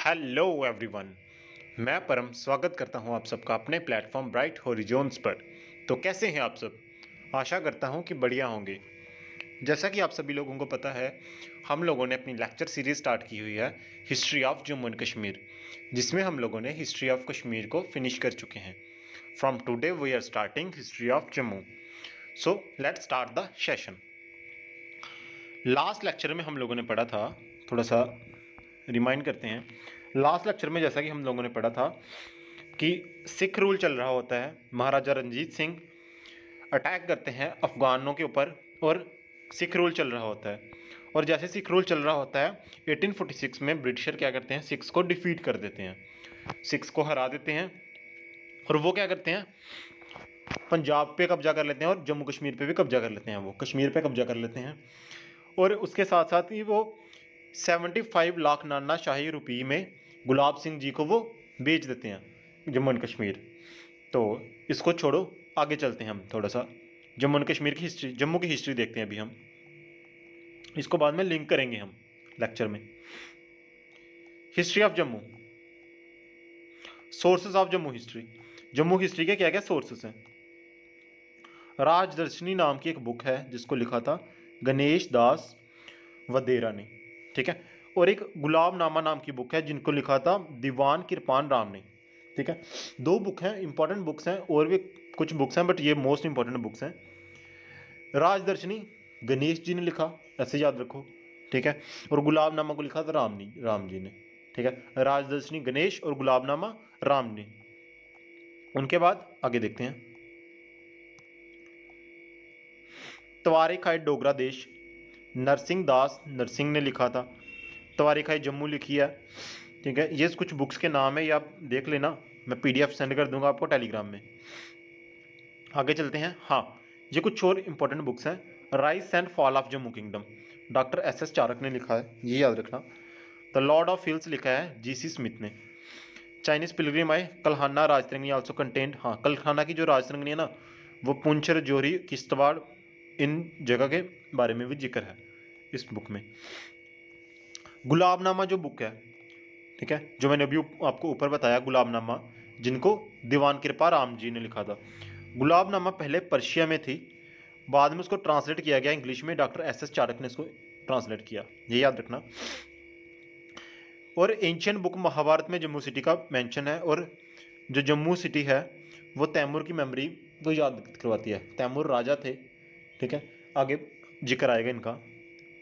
Hello everyone. मैं परम स्वागत करता हूं आप सबका अपने प्लेटफॉर्म ब्राइट हॉरिजॉन्स पर। तो कैसे हैं आप सब? आशा करता हूं कि बढ़िया होंगे। जैसा कि आप सभी लोगों को पता है, हम लोगों ने अपनी लेक्चर सीरीज स्टार्ट की हुई है history of Jammu and Kashmir, जिसमें हम लोगों ने हिस्ट्री ऑफ कश्मीर को फिनिश कर चुके हैं। From today we are starting history of Jammu. So let's start the session. Last lecture में हम लोगों ने पढ़ा था, थोड़ा सा रिमाइंड करते हैं। लास्ट लेक्चर में जैसा कि हम लोगों ने पढ़ा था कि सिख रूल चल रहा होता है, महाराजा रंजीत सिंह अटैक करते हैं अफगानों के ऊपर और सिख रूल चल रहा होता है। और जैसे सिख रूल चल रहा होता है 1846 में ब्रिटिशर क्या करते हैं, सिख्स को डिफीट कर देते हैं, सिख्स को हरा देते हैं। और वो क्या करते हैं, पंजाब पे कब्जा कर लेते हैं और जम्मू कश्मीर पे भी कब्जा कर लेते हैं, वो कश्मीर पे कब्जा कर लेते हैं। और उसके साथ साथ ही वो 75 लाख नाना शाही रुपये में गुलाब सिंह जी को वो बेच देते हैं जम्मू एंड कश्मीर। तो इसको छोड़ो, आगे चलते हैं हम थोड़ा सा जम्मू एंड कश्मीर की हिस्ट्री, जम्मू की हिस्ट्री देखते हैं अभी हम। इसको बाद में लिंक करेंगे हम लेक्चर में। History of Jammu, sources of Jammu history. Jammu history के क्या क्या सोर्सेस हैं? राजदर्शनी नाम की एक बुक है जिसको लिखा था गणेश दास वदेरा ने, ठीक है। और एक गुलाबनामा नाम की बुक है जिनको लिखा था दीवान किरपान राम ने, ठीक है। दो बुक हैं, इंपॉर्टेंट बुक्स हैं, और भी कुछ बुक्स हैं बट ये मोस्ट इंपॉर्टेंट बुक्स हैं। राजदर्शनी गणेश जी ने लिखा, ऐसे याद रखो, ठीक है। और गुलाबनामा को लिखा था राम जी ने, ठीक है। राजदर्शनी गणेश और गुलाबनामा राम ने। उनके बाद आगे देखते हैं। तवारीखाई डोगरा देश नरसिंह दास नरसिंह ने लिखा था। तवारीखाई जम्मू लिखी है, ठीक है। ये कुछ बुक्स के नाम है, ये आप देख लेना, मैं पीडीएफ सेंड कर दूंगा आपको टेलीग्राम में। आगे चलते हैं। हाँ, ये कुछ और इंपॉर्टेंट बुक्स हैं। Rise and fall of Jammu kingdom doctor S Charak ने लिखा है, ये याद रखना। द लॉर्ड ऑफ हिल्स लिखा है जीसी स्मिथ ने। चाइनीज पिलग्रिम आए, कलहाना राजतरंगिणी आल्सो कंटेंट। हाँ, कलहाना की जो राजतरंगिणी है ना, वो पुंछ राजौरी किश्तवाड़ इन जगह के बारे में भी जिक्र है इस बुक में। गुलाबनामा जो बुक है, ठीक है, जो मैंने अभी आपको ऊपर बताया, गुलाबनामा जिनको दीवान कृपा राम जी ने लिखा था। गुलाबनामा पहले पर्शिया में थी, बाद में उसको ट्रांसलेट किया गया इंग्लिश में, डॉक्टर एस चारक ने इसको ट्रांसलेट किया, ये याद रखना। और एंशियंट बुक महाभारत में जम्मू सिटी का मेंशन है, और जो जम्मू सिटी है वो तैमूर की मेमोरी को याद करवाती है। तैमूर राजा थे, ठीक है, आगे जिक्र आएगा इनका,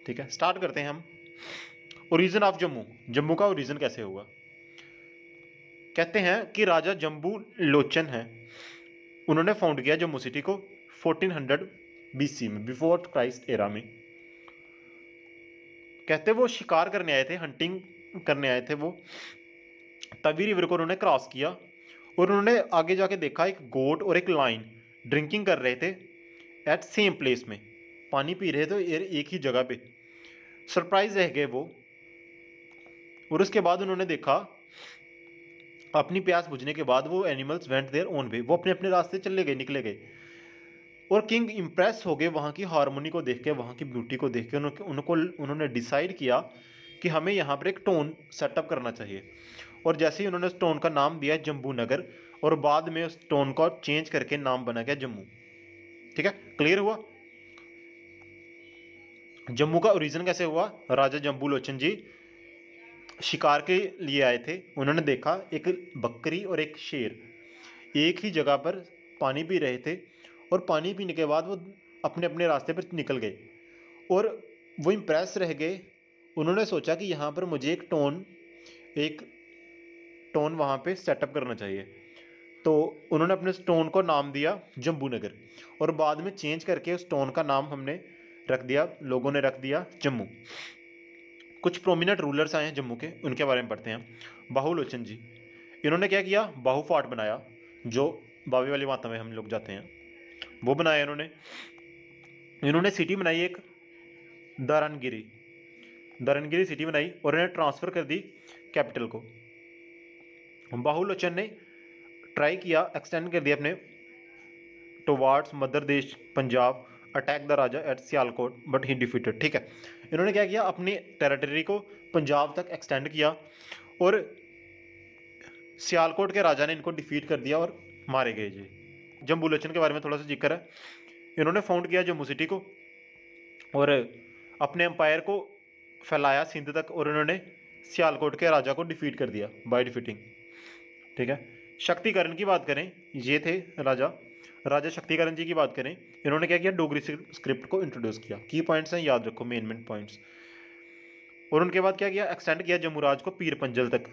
ठीक है। स्टार्ट करते हैं हम। ओरिजिन ऑफ जम्मू, जम्मू का ओरिजिन कैसे हुआ? कहते हैं कि राजा जम्बू लोचन है, उन्होंने फाउंड किया जम्मू सिटी को 1400 बीसी में, बिफोर क्राइस्ट एरा में। कहते वो शिकार करने आए थे, हंटिंग करने आए थे वो, तवी रिवर को उन्होंने क्रॉस किया और उन्होंने आगे जाके देखा एक गोट और एक लाइन ड्रिंकिंग कर रहे थे एट सेम प्लेस में, पानी पी रहे थे एक ही जगह पे। सरप्राइज रह गए वो, और उसके बाद उन्होंने देखा, अपनी प्यास बुझने के बाद वो animals went their own way, वो अपने अपने रास्ते चले गए, निकले गए। और किंग इंप्रेस हो गए वहाँ की हारमोनी को देख के, वहाँ की ब्यूटी को देख के। उन्होंने डिसाइड किया कि हमें यहाँ पर एक टोन सेटअप करना चाहिए। और जैसे ही उन्होंने उस टोन का नाम दिया जम्बू नगर, और बाद में उस टोन को चेंज करके नाम बना गया जम्मू, ठीक है। क्लियर हुआ? जम्मू का ओरिजिन कैसे हुआ? राजा जम्बू लोचन जी शिकार के लिए आए थे, उन्होंने देखा एक बकरी और एक शेर एक ही जगह पर पानी पी रहे थे, और पानी पीने के बाद वो अपने अपने रास्ते पर निकल गए, और वो इम्प्रेस रह गए। उन्होंने सोचा कि यहाँ पर मुझे एक टोन वहाँ पे सेटअप करना चाहिए, तो उन्होंने अपने स्टोन को नाम दिया जम्बू नगर, और बाद में चेंज करके उस टोन का नाम हमने रख दिया, लोगों ने रख दिया जम्मू। कुछ प्रोमिनेंट रूलर्स आए हैं जम्मू के, उनके बारे में पढ़ते हैं। बाहु लोचन जी, इन्होंने क्या किया, बाहु फोर्ट बनाया, जो बावी वाली माता में हम लोग जाते हैं, वो बनाया इन्होंने सिटी बनाई एक दारनगिरी सिटी बनाई, और इन्हें ट्रांसफ़र कर दी कैपिटल को। बाहु लोचन ने ट्राई किया, एक्सटेंड कर दिया अपने टुवार्ड्स मदर देश Punjab, attack the raja at Sialkot but he defeated, ठीक है। इन्होंने क्या किया, अपनी टेरिटरी को पंजाब तक एक्सटेंड किया, और सियालकोट के राजा ने इनको डिफीट कर दिया और मारे गए जी। जम्बू लोचन के बारे में थोड़ा सा जिक्र है। इन्होंने फाउंड किया जम्मू सिटी को और अपने एम्पायर को फैलाया सिंध तक, और इन्होंने सियालकोट के राजा को डिफीट कर दिया बाय डिफीटिंग। ठीक है। शक्तिकरण की बात करें, ये थे राजा शक्तिकरण जी की बात करें, इन्होंने क्या किया, डोगरी स्क्रिप्ट को इंट्रोड्यूस किया। की पॉइंट्स हैं, याद रखो मेन पॉइंट्स। और उनके बाद क्या किया, एक्सटेंड किया जम्मूराज को पीर पंजल तक,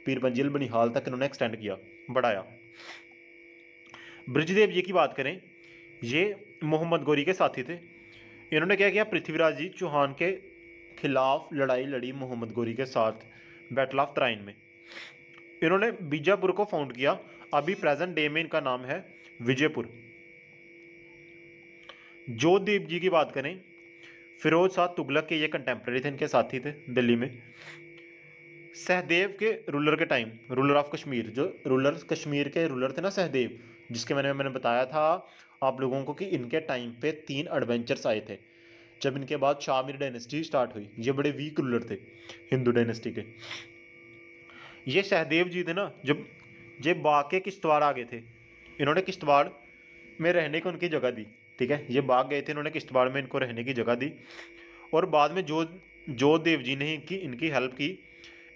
पीर पंजल बनिहाल तक इन्होंने एक्सटेंड किया, बढ़ाया। ब्रजदेव जी की बात करें, ये मोहम्मद गौरी के साथी थे। इन्होंने क्या किया, पृथ्वीराज जी चौहान के खिलाफ लड़ाई लड़ी मोहम्मद गौरी के साथ बैटल ऑफ तराइन में। इन्होंने बीजापुर को फाउंड किया, अभी प्रेजेंट डे में इनका नाम है विजयपुर। जोधदेव जी की बात करें, फिरोज शाह तुगलक के ये कंटेम्प्रेरी थे, इनके साथी थे दिल्ली में। सहदेव के रूलर के टाइम, रूलर ऑफ कश्मीर, जो रूलर कश्मीर के रूलर थे ना सहदेव, जिसके मैंने बताया था आप लोगों को कि इनके टाइम पे 3 एडवेंचर्स आए थे जब इनके बाद शाहमीर डायनेस्टी स्टार्ट हुई। ये बड़े वीक रूलर थे हिंदू डायनेस्टी के। ये सहदेव जी थे ना, जब ये बाग के किश्तवाड़ आ गए थे, इन्होंने किश्तवाड़ में रहने को उनकी जगह दी। ठीक है, ये बाग गए थे, इन्होंने किश्तवाड़ में इनको रहने की जगह दी, और बाद में जोधदेव जी ने इनकी हेल्प की,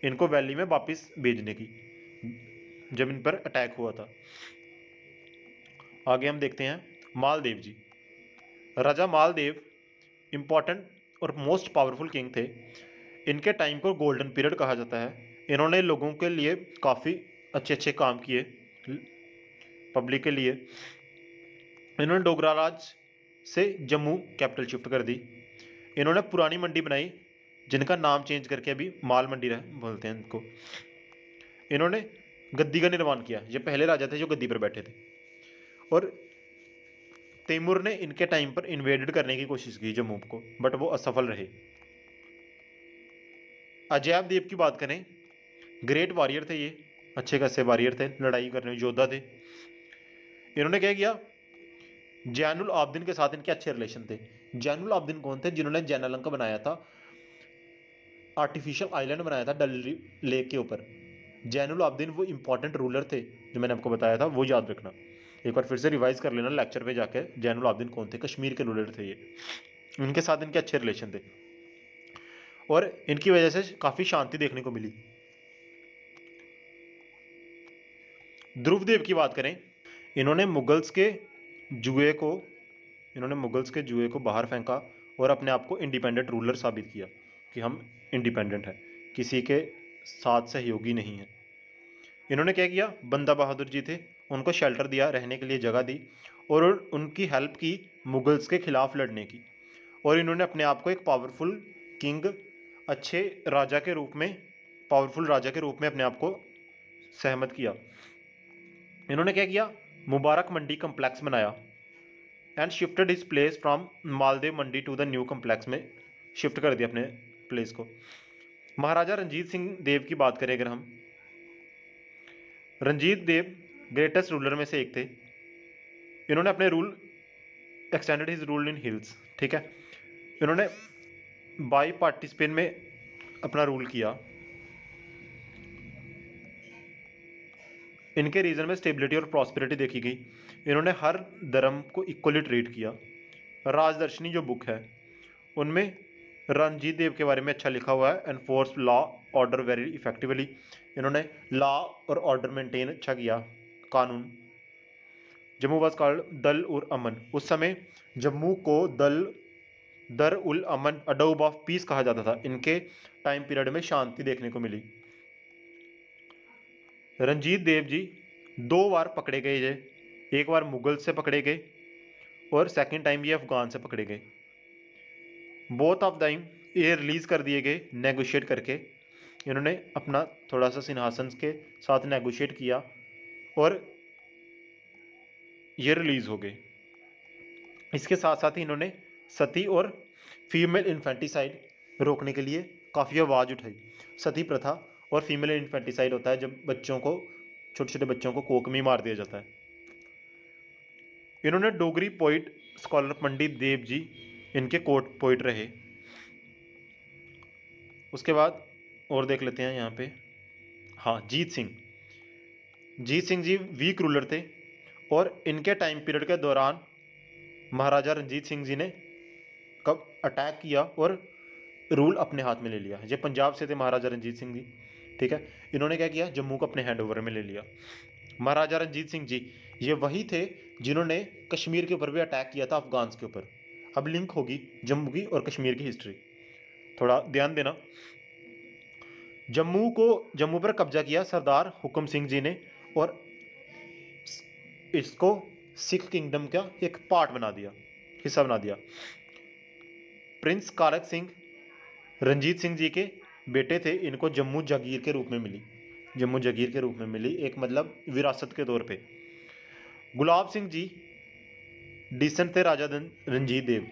इनको वैली में वापस भेजने की, जब इन पर अटैक हुआ था। आगे हम देखते हैं मालदेव जी। राजा मालदेव इम्पॉर्टेंट और मोस्ट पावरफुल किंग थे। इनके टाइम को गोल्डन पीरियड कहा जाता है। इन्होंने लोगों के लिए काफ़ी अच्छे अच्छे काम किए, पब्लिक के लिए। इन्होंने डोगरा राज से जम्मू कैपिटल शिफ्ट कर दी। इन्होंने पुरानी मंडी बनाई, जिनका नाम चेंज करके अभी माल मंडी बोलते हैं इनको। इन्होंने गद्दी का निर्माण किया, ये पहले राजा थे जो गद्दी पर बैठे थे। और तैमूर ने इनके टाइम पर इन्वेडेड करने की कोशिश की जम्मू को, बट वो असफल रहे। अजैब देव की बात करें, ग्रेट वॉरियर थे ये, अच्छे खासे वॉरियर थे, लड़ाई करने में योद्धा थे। इन्होंने क्या किया, जैनुल आबदीन के साथ इनके अच्छे रिलेशन थे। जैनुल आबदीन कौन थे, जिन्होंने जैनालंका बनाया था, आर्टिफिशियल आइलैंड बनाया था डल लेक के ऊपर। जैनुल आबदीन वो इंपॉर्टेंट रूलर थे जो मैंने आपको बताया था, वो याद रखना। एक बार फिर से रिवाइज कर लेना लेक्चर पे जाके, जैनुल आबदीन कौन थे, कश्मीर के रूलर थे ये। इनके साथ इनके अच्छे रिलेशन थे और इनकी वजह से काफ़ी शांति देखने को मिली। ध्रुवदेव की बात करें, इन्होंने मुगल्स के जुए को बाहर फेंका और अपने आप को इंडिपेंडेंट रूलर साबित किया कि हम इंडिपेंडेंट हैं, किसी के साथ सहयोगी नहीं है। इन्होंने क्या किया, बंदा बहादुर जी थे, उनको शेल्टर दिया, रहने के लिए जगह दी, और उनकी हेल्प की मुगल्स के खिलाफ लड़ने की। और इन्होंने अपने आप को एक पावरफुल किंग, अच्छे राजा के रूप में, पावरफुल राजा के रूप में अपने आप को सहमत किया। इन्होंने क्या किया, मुबारक मंडी कम्प्लेक्स बनाया and shifted his place from Maldev Mandi to the new complex में शिफ्ट कर दिया अपने प्लेस को। महाराजा रंजीत सिंह देव की बात करें अगर हम, रंजीत देव ग्रेटेस्ट रूलर में से एक थे। इन्होंने अपने rule extended his rule in hills. ठीक है, इन्होंने बाई पार्टिसिपेन में अपना रूल किया। इनके रीजन में स्टेबिलिटी और प्रॉस्पेरिटी देखी गई। इन्होंने हर धर्म को इक्वली ट्रीट किया। राजदर्शनी जो बुक है उनमें रणजीत देव के बारे में अच्छा लिखा हुआ है, enforce law order very effectively. इन्होंने लॉ और ऑर्डर मेंटेन अच्छा किया, कानून। जम्मू वाज कॉल्ड दल उल अमन। उस समय जम्मू को दर उल अमन, अडोब ऑफ पीस कहा जाता था। इनके टाइम पीरियड में शांति देखने को मिली। रंजीत देव जी 2 बार पकड़े गए ये, एक बार मुगल से पकड़े गए और सेकंड टाइम ये अफगान से पकड़े गए। बोथ ऑफ टाइम ये रिलीज़ कर दिए गए नेगोशिएट करके। इन्होंने अपना थोड़ा सा सिंहासन के साथ नेगोशिएट किया और ये रिलीज़ हो गए। इसके साथ साथ ही इन्होंने सती और फीमेल इन्फेंटिसाइड रोकने के लिए काफ़ी आवाज़ उठाई। सती प्रथा और फीमेल इन्फेंटिसाइड होता है जब बच्चों को, छोटे छोटे बच्चों को कोक में मार दिया जाता है। इन्होंने डोगरी पोइट स्कॉलर पंडित देव जी इनके कोर्ट पोइट रहे। उसके बाद और देख लेते हैं यहाँ पे, हाँ, जीत सिंह जी वीक रूलर थे और इनके टाइम पीरियड के दौरान महाराजा रंजीत सिंह जी ने कब अटैक किया और रूल अपने हाथ में ले लिया। ये पंजाब से थे महाराजा रंजीत सिंह जी, ठीक है। इन्होंने क्या किया, जम्मू को अपने हैंड ओवर में ले लिया। महाराजा रंजीत सिंह जी ये वही थे जिन्होंने कश्मीर के ऊपर भी अटैक किया था, अफगान्स के ऊपर। अब लिंक होगी जम्मू की और कश्मीर की हिस्ट्री, थोड़ा ध्यान देना। जम्मू पर कब्जा किया सरदार हुक्म सिंह जी ने और इसको सिख किंगडम का एक पार्ट बना दिया, हिस्सा बना दिया। प्रिंस कारक सिंह रंजीत सिंह जी के बेटे थे, इनको जम्मू जागीर के रूप में मिली, जम्मू जागीर के रूप में मिली, एक मतलब विरासत के तौर पे। गुलाब सिंह जी डिसेंट थे राजा रंजीत देव,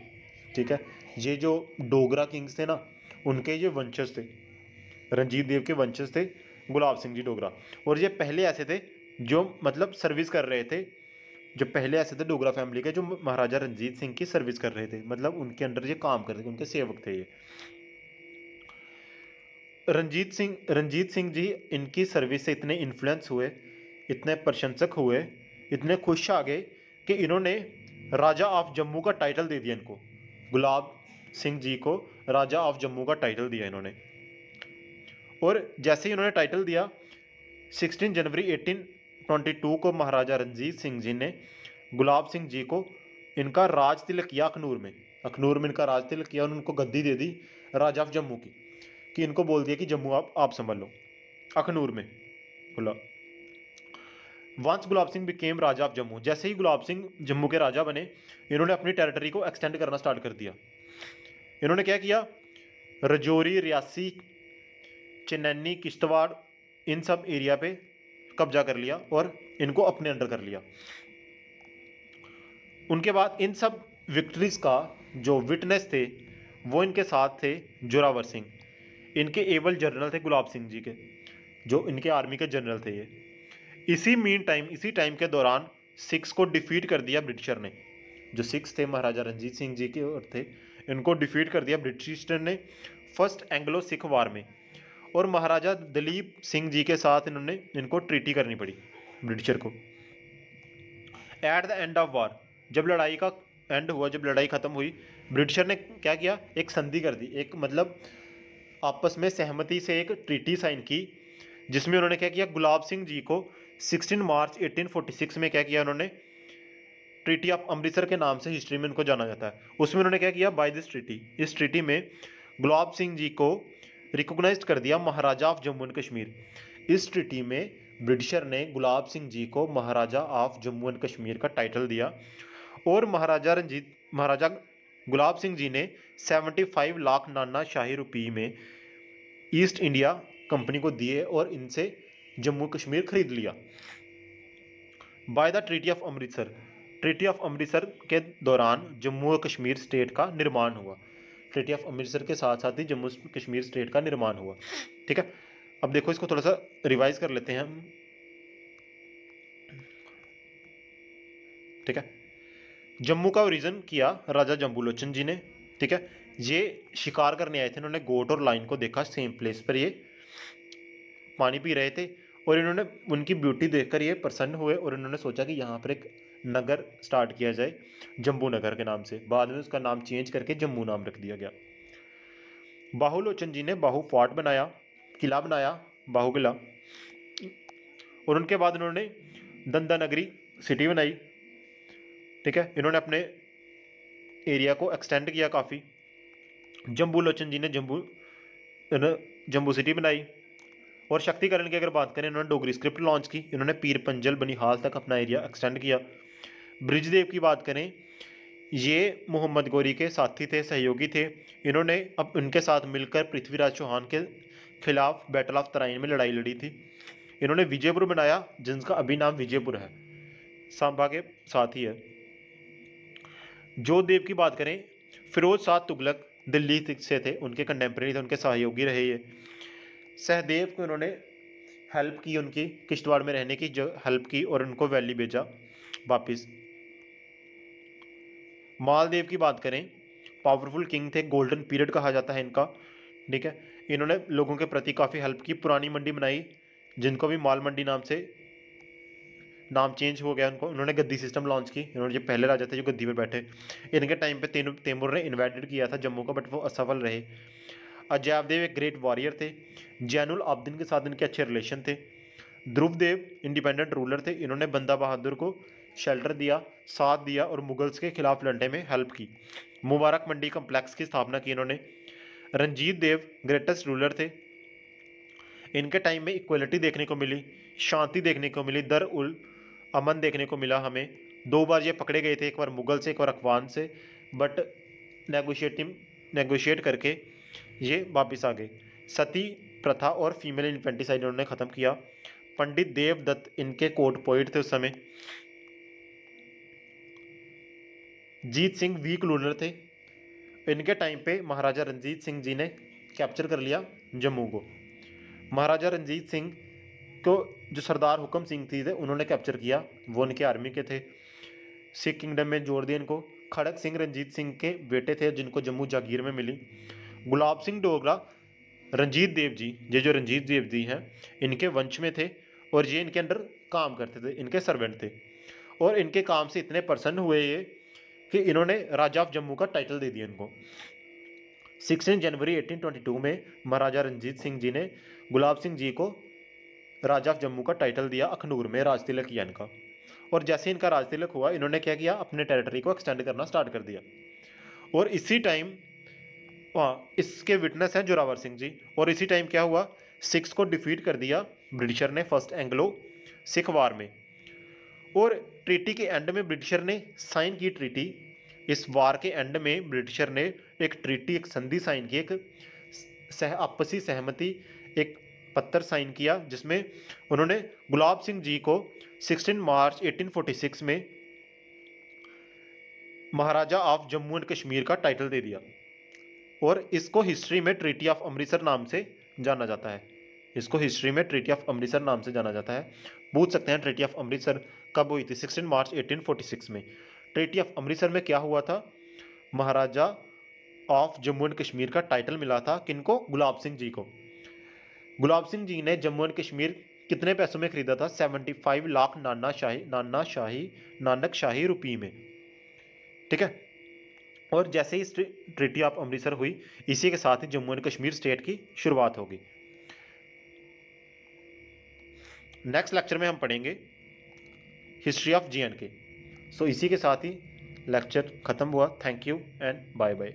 ठीक है। ये जो डोगरा किंग्स थे ना, उनके ये वंशज थे, रंजीत देव के वंशज थे गुलाब सिंह जी डोगरा। और ये पहले ऐसे थे जो मतलब सर्विस कर रहे थे, जो पहले ऐसे थे डोगरा फैमिली के जो महाराजा रंजीत सिंह की सर्विस कर रहे थे, मतलब उनके अंडर ये काम करते थे, उनके सेवक थे ये। रंजीत सिंह जी इनकी सर्विस से इतने इन्फ्लुएंस हुए, इतने प्रशंसक हुए, इतने खुश आ गए कि इन्होंने राजा ऑफ जम्मू का टाइटल दे दिया इनको। गुलाब सिंह जी को राजा ऑफ जम्मू का टाइटल दिया इन्होंने। और जैसे ही इन्होंने टाइटल दिया, 16 जनवरी 1822 को महाराजा रंजीत सिंह जी ने गुलाब सिंह जी को इनका राज तिलक किया अखनूर में। अखनूर में इनका राज तिलक किया और उनको गद्दी दे दी राजा ऑफ जम्मू की, कि इनको बोल दिया कि जम्मू आप संभाल लो, अखनूर में बोला। Once Gulab Singh became raja of Jammu, जैसे ही गुलाब सिंह जम्मू के राजा बने, इन्होंने अपनी टेरिटरी को एक्सटेंड करना स्टार्ट कर दिया। इन्होंने क्या किया, रजौरी, रियासी, चनैनी, किश्तवाड़, इन सब एरिया पे कब्जा कर लिया और इनको अपने अंडर कर लिया। उनके बाद इन सब विक्ट्रीज का जो विटनेस थे वो इनके साथ थे जोरावर सिंह, इनके एबल जनरल थे गुलाब सिंह जी के, जो इनके आर्मी के जनरल थे ये। इसी टाइम के दौरान सिख्स को डिफीट कर दिया ब्रिटिशर ने। जो सिख्स थे महाराजा रंजीत सिंह जी के और थे, इनको डिफीट कर दिया ब्रिटिशर ने फर्स्ट एंग्लो सिख वार में। और महाराजा दलीप सिंह जी के साथ इनको ट्रीटी करनी पड़ी ब्रिटिशर को। At the end of war, जब लड़ाई का एंड हुआ, जब लड़ाई खत्म हुई, ब्रिटिशर ने क्या किया, एक संधि कर दी, एक मतलब आपस में सहमति से एक ट्रीटी साइन की, जिसमें उन्होंने क्या किया, गुलाब सिंह जी को 16 मार्च 1846 में क्या किया उन्होंने, ट्रीटी ऑफ अमृतसर के नाम से हिस्ट्री में इनको जाना जाता है। उसमें उन्होंने क्या किया, बाय दिस ट्रीटी, इस ट्रीटी में गुलाब सिंह जी को रिकॉग्नाइज कर दिया महाराजा ऑफ जम्मू एंड कश्मीर। इस ट्रीटी में ब्रिटिशर ने गुलाब सिंह जी को महाराजा ऑफ जम्मू एंड कश्मीर का टाइटल दिया और महाराजा गुलाब सिंह जी ने 75 लाख नाना शाही रुपये में ईस्ट इंडिया कंपनी को दिए और इनसे जम्मू कश्मीर खरीद लिया। By the treaty of Amritsar के दौरान जम्मू और कश्मीर स्टेट का निर्माण हुआ। ट्रीटी ऑफ अमृतसर के साथ साथ ही जम्मू कश्मीर स्टेट का निर्माण हुआ, ठीक है। अब देखो, इसको थोड़ा सा रिवाइज कर लेते हैं हम, ठीक है। जम्मू का ओरिजिन किया राजा जम्बूलोचन जी ने, ठीक है। ये शिकार करने आए थे, इन्होंने गोट और लाइन को देखा, सेम प्लेस पर ये पानी पी रहे थे और इन्होंने उनकी ब्यूटी देखकर ये प्रसन्न हुए और इन्होंने सोचा कि यहाँ पर एक नगर स्टार्ट किया जाए जम्बू नगर के नाम से। बाद में उसका नाम चेंज करके जम्मू नाम रख दिया गया। बाहुलोचन जी ने बाहु फोर्ट बनाया, किला बनाया, बाहु किला। और उनके बाद उन्होंने दंदा नगरी सिटी बनाई, ठीक है। इन्होंने अपने एरिया को एक्सटेंड किया काफ़ी। जम्बूलोचन जी ने जम्बू सिटी बनाई। और शक्तिकरण की अगर बात करें, इन्होंने डोगरी स्क्रिप्ट लॉन्च की, इन्होंने पीर पंजल बनिहाल तक अपना एरिया एक्सटेंड किया। ब्रिजदेव की बात करें, ये मोहम्मद गौरी के साथी थे, सहयोगी थे। इन्होंने अब उनके साथ मिलकर पृथ्वीराज चौहान के खिलाफ बैटल ऑफ तराइन में लड़ाई लड़ी थी। इन्होंने विजयपुर बनाया, जिसका अभी नाम विजयपुर है, सांबा के साथ ही है। जोधदेव की बात करें, फिरोज शाह तुगलक दिल्ली से थे, उनके कंटेम्प्रेरी थे, उनके सहयोगी रहे ये। सहदेव को इन्होंने हेल्प की, उनकी किश्तवाड़ में रहने की जो हेल्प की और उनको वैली भेजा वापस। मालदेव की बात करें, पावरफुल किंग थे, गोल्डन पीरियड कहा जाता है इनका, ठीक है। इन्होंने लोगों के प्रति काफ़ी हेल्प की, पुरानी मंडी बनाई, जिनको भी माल मंडी नाम से नाम चेंज हो गया उनको, उन्होंने गद्दी सिस्टम लॉन्च की। इन्होंने जो पहले राजा थे जो गद्दी पर बैठे, इनके टाइम पे तैमूर ने इन्वेडेड किया था जम्मू को, बट वो असफल रहे। अजैबदेव एक ग्रेट वॉरियर थे। जैनुल आबदीन के साथ इनके अच्छे रिलेशन थे। ध्रुवदेव इंडिपेंडेंट रूलर थे। इन्होंने बंदा बहादुर को शेल्टर दिया, साथ दिया और मुगल्स के खिलाफ लड़ने में हेल्प की। मुबारक मंडी कम्प्लेक्स की स्थापना की इन्होंने। रंजीत देव ग्रेटेस्ट रूलर थे। इनके टाइम में इक्वलिटी देखने को मिली, शांति देखने को मिली, दर उल अमन देखने को मिला हमें। 2 बार ये पकड़े गए थे, एक बार मुगल से एक बार अफगान से, बट नेगोशिएट करके ये वापस आ गए। सती प्रथा और फीमेल इन्फेंटिसाइड उन्होंने ख़त्म किया। पंडित देवदत्त इनके कोर्ट पोइट थे उस समय। जीत सिंह वीक रूलर थे। इनके टाइम पे महाराजा रंजीत सिंह जी ने कैप्चर कर लिया जम्मू को। महाराजा रंजीत सिंह को जो सरदार हुक्म सिंह थे उन्होंने कैप्चर किया, वो उनके आर्मी के थे। सिख किंगडम में जोड़ दिया इनको। खड़क सिंह रंजीत सिंह के बेटे थे जिनको जम्मू जागीर में मिली। गुलाब सिंह डोगरा रंजीत देव जी, ये जो रंजीत देव जी हैं इनके वंश में थे और ये इनके अंडर काम करते थे, इनके सर्वेंट थे। और इनके काम से इतने प्रसन्न हुए ये कि इन्होंने राजा ऑफ जम्मू का टाइटल दे दिया इनको। 16 जनवरी 1822 में महाराजा रंजीत सिंह जी ने गुलाब सिंह जी को राजा ऑफ जम्मू का टाइटल दिया। अखनूर में राज तिलक किया इनका। और जैसे इनका राज तिलक हुआ, इन्होंने क्या किया, अपने टेरिटरी को एक्सटेंड करना स्टार्ट कर दिया। और इसी टाइम इसके विटनेस हैं जोरावर सिंह जी। और इसी टाइम क्या हुआ, सिख्स को डिफीट कर दिया ब्रिटिशर ने फर्स्ट एंग्लो सिख वार में। और ट्रीटी के एंड में ब्रिटिशर ने साइन की ट्रीटी। इस वार के एंड में ब्रिटिशर ने एक ट्रीटी, एक संधि साइन की, एक आपसी सहमति, एक पत्र साइन किया जिसमें उन्होंने गुलाब सिंह जी को 16 मार्च 1846 में महाराजा ऑफ जम्मू एंड कश्मीर का टाइटल दे दिया। और इसको हिस्ट्री में ट्रीटी ऑफ अमृतसर नाम से जाना जाता है। इसको हिस्ट्री में ट्रीटी ऑफ अमृतसर नाम से जाना जाता है। पूछ सकते हैं ट्रीटी ऑफ अमृतसर कब हुई थी? 16 मार्च 1846 में। ट्रीटी ऑफ अमृतसर में क्या हुआ था, महाराजा ऑफ जम्मू एंड कश्मीर का टाइटल मिला था किनको? गुलाब सिंह जी को। गुलाब सिंह जी ने जम्मू एंड कश्मीर कितने पैसों में खरीदा था? 75 लाख नानक शाही रुपये में। ठीक है। और जैसे ही ट्रीटी ऑफ अमृतसर हुई, इसी के साथ ही जम्मू एंड कश्मीर स्टेट की शुरुआत होगी। नेक्स्ट लेक्चर में हम पढ़ेंगे हिस्ट्री ऑफ JNK। सो इसी के साथ ही लेक्चर खत्म हुआ। Thank you and bye bye.